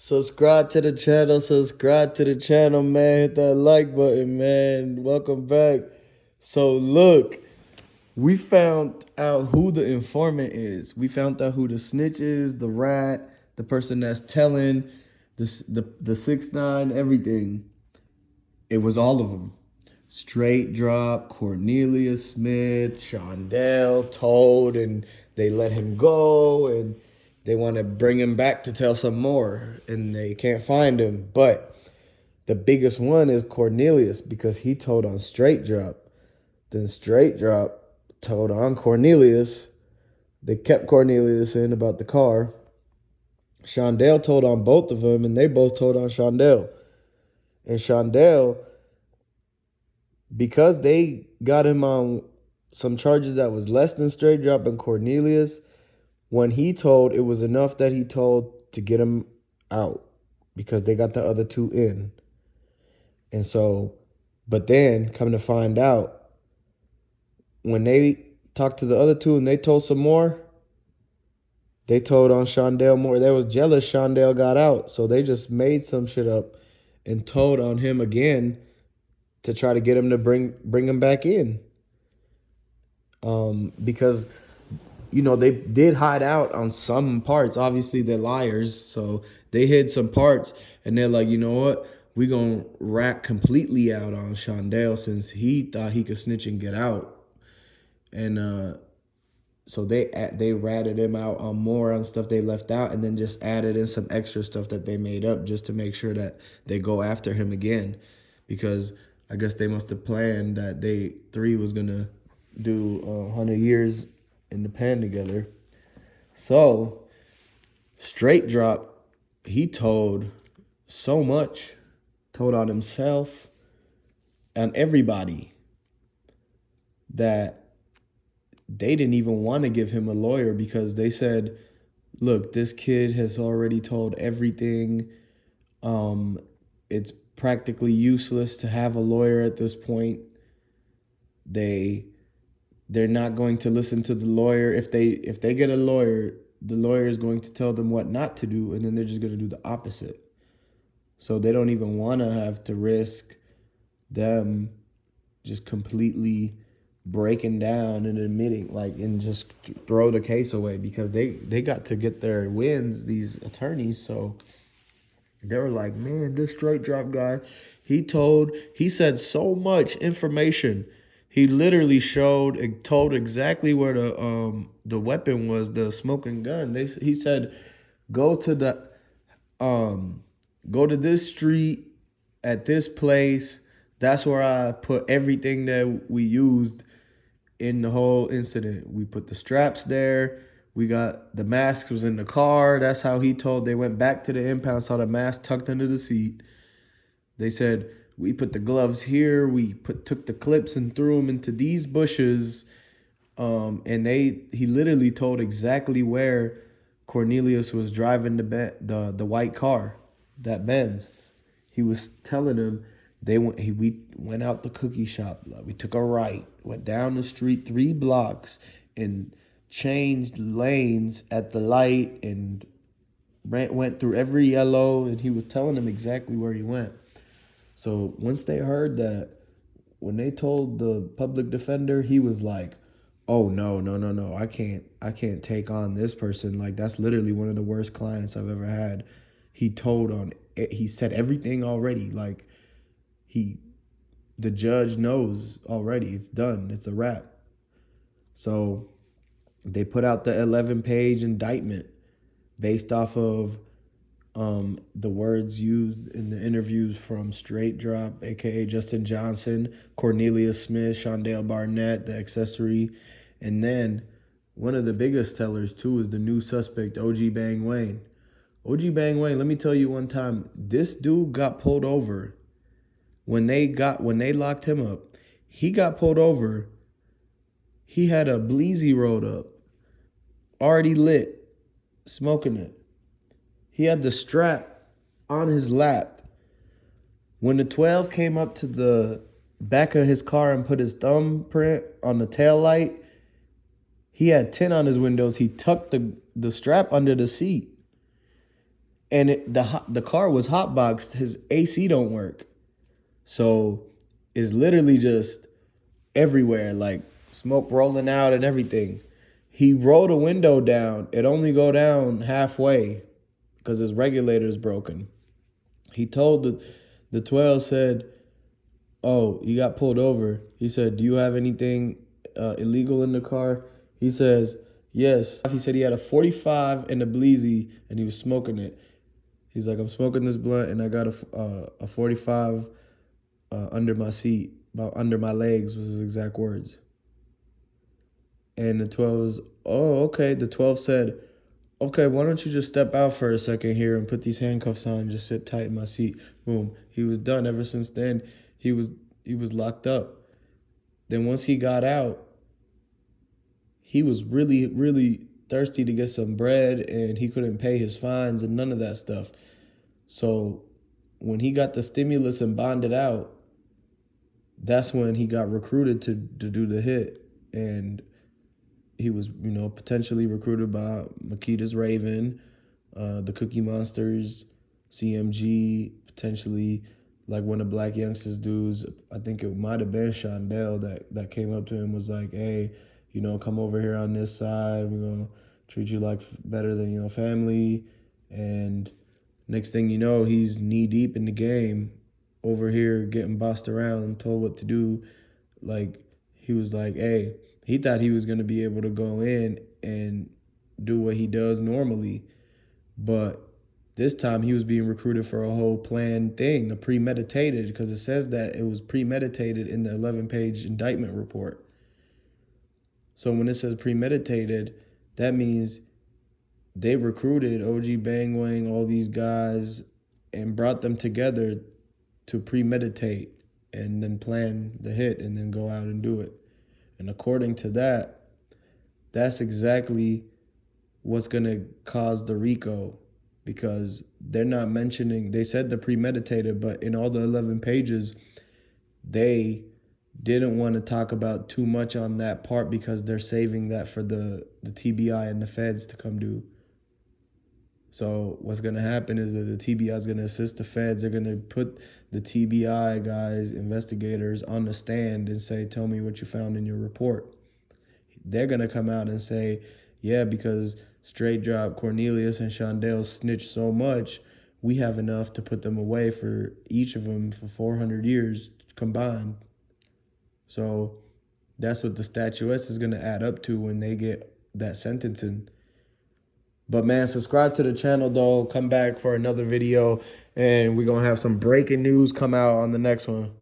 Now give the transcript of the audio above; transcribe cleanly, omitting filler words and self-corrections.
Subscribe to the channel, man. Hit that like button, man. Welcome back. So look, we found out who the informant is. We found out who the snitch is, the rat, the person that's telling, the 6ix9ine, everything. It was all of them. Straight Drop, Cornelius Smith, Shondell, Told, and they let him go, and they want to bring him back to tell some more, and they can't find him. But the biggest one is Cornelius because he told on Straight Drop. Then Straight Drop told on Cornelius. They kept Cornelius in about the car. Shondell told on both of them, and they both told on Shondell. And Shondell, because they got him on some charges that was less than Straight Drop and Cornelius, when he told, it was enough that he told to get him out because they got the other two in. And so, but then come to find out, when they talked to the other two and they told some more, they told on Shondell more. They was jealous Shondell got out. So they just made some shit up and told on him again to try to get him to bring him back in. Because they did hide out on some parts. Obviously, they're liars, so they hid some parts, and they're like, you know what? We gonna rat completely out on Shondell since he thought he could snitch and get out, and so they ratted him out on more on stuff they left out, and then just added in some extra stuff that they made up just to make sure that they go after him again, because I guess they must have planned that they three was gonna do 100 years in the pen together. So Straight Drop, he told so much, told on himself and everybody, that they didn't even want to give him a lawyer because they said, look, this kid has already told everything. It's practically useless to have a lawyer at this point. They're not going to listen to the lawyer. If they get a lawyer, the lawyer is going to tell them what not to do, and then they're just going to do the opposite. So they don't even want to have to risk them just completely breaking down and admitting, like, and just throw the case away, because they got to get their wins, these attorneys. So they were like, man, this Straight Drop guy, he said so much information. He literally told exactly where the weapon was, the smoking gun. He said, go to the go to this street at this place. That's where I put everything that we used in the whole incident. We put the straps there. We got the mask was in the car. That's how he told. They went back to the impound, saw the mask tucked under the seat. They said, we put the gloves here. We took the clips and threw them into these bushes. And he literally told exactly where Cornelius was driving the white car, that Benz. He was telling him we went out the cookie shop. We took a right, went down the street 3 blocks, and changed lanes at the light, and went through every yellow, and he was telling them exactly where he went. So once they heard that, when they told the public defender, he was like, oh, no, I can't take on this person. Like, that's literally one of the worst clients I've ever had. He said everything already. Like, the judge knows already. It's done. It's a wrap. So they put out the 11-page indictment based off of the words used in the interviews from Straight Drop, aka Justin Johnson, Cornelius Smith, Shondell Barnett, the accessory, and then one of the biggest tellers too is the new suspect, OG Bang Wayne. OG Bang Wayne, let me tell you one time, this dude got pulled over. When they locked him up, he got pulled over. He had a Bleezy rolled up, already lit, smoking it. He had the strap on his lap. When the 12 came up to the back of his car and put his thumbprint on the tail light, he had tint on his windows. He tucked the strap under the seat. and the car was hotboxed. His AC don't work, so it's literally just everywhere, like smoke rolling out and everything. He rolled a window down. It only go down halfway because his regulator is broken. He told the 12 said, "Oh, you got pulled over." He said, "Do you have anything illegal in the car?" He says, "Yes." He said he had a 45 and a Bleezy, and he was smoking it. He's like, "I'm smoking this blunt, and I got a 45 under my seat, about under my legs," was his exact words. And the 12 was, "Oh, okay." The 12 said, "Okay, why don't you just step out for a second here and put these handcuffs on, just sit tight in my seat." Boom. He was done. Ever since then, he was he was locked up. Then once he got out, he was really, really thirsty to get some bread, and he couldn't pay his fines and none of that stuff. So when he got the stimulus and bonded out, that's when he got recruited to do the hit. And he was, potentially recruited by Makedas Raven, the Cookie Monsters, CMG, potentially like one of Black Youngsters dudes. I think it might have been Shondell that came up to him, was like, "Hey, come over here on this side. We're gonna treat you like better than family." And next thing you know, he's knee deep in the game, over here getting bossed around and told what to do. Like, he was like, hey, he thought he was gonna be able to go in and do what he does normally, but this time he was being recruited for a whole planned thing, a premeditated, because it says that it was premeditated in the 11-page indictment report. So when it says premeditated, that means they recruited OG Bangwang, all these guys, and brought them together to premeditate and then plan the hit and then go out and do it. And according to that, that's exactly what's going to cause the RICO, because they're not mentioning, they said the premeditated, but in all the 11 pages, they didn't want to talk about too much on that part because they're saving that for the TBI and the feds to come do. So what's going to happen is that the TBI is going to assist the feds. They're going to put the TBI guys, investigators, on the stand and say, "Tell me what you found in your report." They're going to come out and say, "Yeah, because Straight Drop, Cornelius, and Shondell snitched so much, we have enough to put them away for each of them for 400 years combined." So that's what the statuette is going to add up to when they get that sentencing. But man, subscribe to the channel though. Come back for another video, and we're going to have some breaking news come out on the next one.